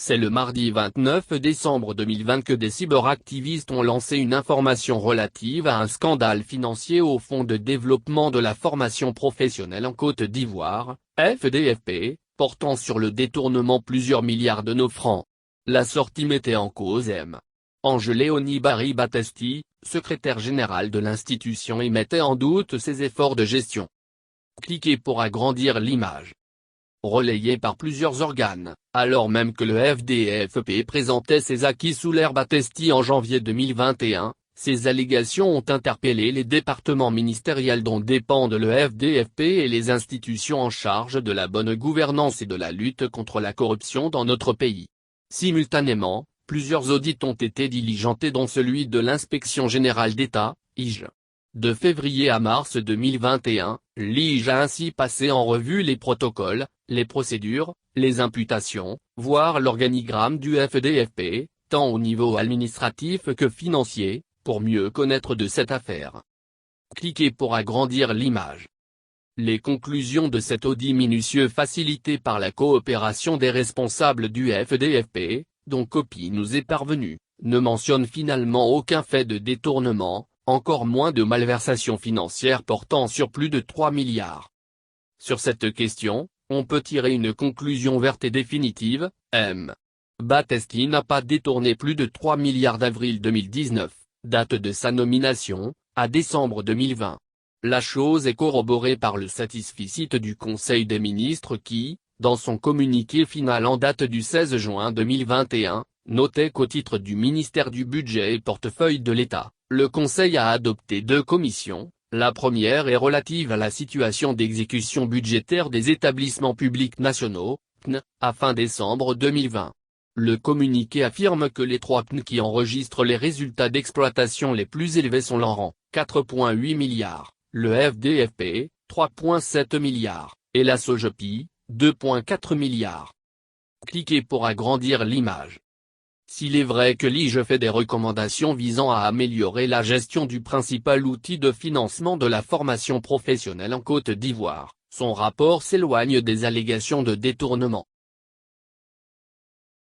C'est le mardi 29 décembre 2020 que des cyberactivistes ont lancé une information relative à un scandale financier au Fonds de développement de la formation professionnelle en Côte d'Ivoire, FDFP, portant sur le détournement plusieurs milliards de nos francs. La sortie mettait en cause M. Ange-Léonie Barry Battesti, secrétaire général de l'institution, et mettait en doute ses efforts de gestion. Cliquez pour agrandir l'image. Relayé par plusieurs organes, alors même que le FDFP présentait ses acquis sous l'ère Battesti en janvier 2021, ces allégations ont interpellé les départements ministériels dont dépendent le FDFP et les institutions en charge de la bonne gouvernance et de la lutte contre la corruption dans notre pays. Simultanément, plusieurs audits ont été diligentés, dont celui de l'Inspection générale d'État, IGE. De février à mars 2021, l'IGE a ainsi passé en revue les protocoles, les procédures, les imputations, voire l'organigramme du FDFP, tant au niveau administratif que financier, pour mieux connaître de cette affaire. Cliquez pour agrandir l'image. Les conclusions de cet audit minutieux facilité par la coopération des responsables du FDFP, dont copie nous est parvenue, ne mentionnent finalement aucun fait de détournement, encore moins de malversation financière portant sur plus de 3 milliards. Sur cette question, on peut tirer une conclusion verte et définitive, M. Battesti n'a pas détourné plus de 3 milliards d'avril 2019, date de sa nomination, à décembre 2020. La chose est corroborée par le satisfecit du Conseil des ministres qui, dans son communiqué final en date du 16 juin 2021, notait qu'au titre du ministère du Budget et Portefeuille de l'État, le Conseil a adopté 2 commissions. La première est relative à la situation d'exécution budgétaire des établissements publics nationaux, PN, à fin décembre 2020. Le communiqué affirme que les 3 PN qui enregistrent les résultats d'exploitation les plus élevés sont l'ANRAN, 4,8 milliards, le FDFP, 3,7 milliards, et la SOGEPI, 2,4 milliards. Cliquez pour agrandir l'image. S'il est vrai que l'IGE fait des recommandations visant à améliorer la gestion du principal outil de financement de la formation professionnelle en Côte d'Ivoire, son rapport s'éloigne des allégations de détournement.